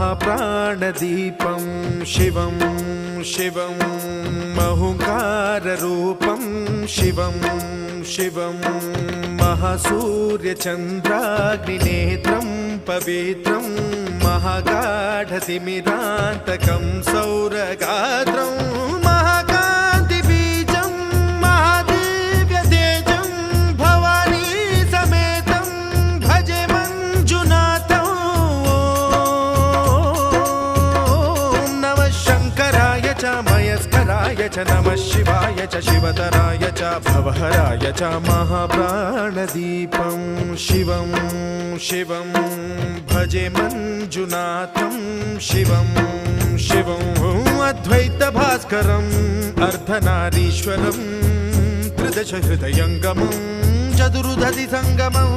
महाप्राणदीपं शिवं शिवं महुकाररूपं शिवं शिवं महासूर्यचन्द्राग्निनेत्रं पवित्रं महागाढतिमिरान्तकं सौरगात्रं महाकान्तिबीजं महादिव्यतेजं भवानी समेतं भजे मञ्जुनाथं। ॐ नमः शङ्कराय च मयस्कराय च नमः शिवाय च शिवतराय च भवहराय च महाप्राणदीपं शिवं शिवं भजे मञ्जुनाथं शिवं शिवं अद्वैतभास्करम् अर्धनारीश्वरं त्रिदशहृदयङ्गमं चतुर्दधिसङ्गमम्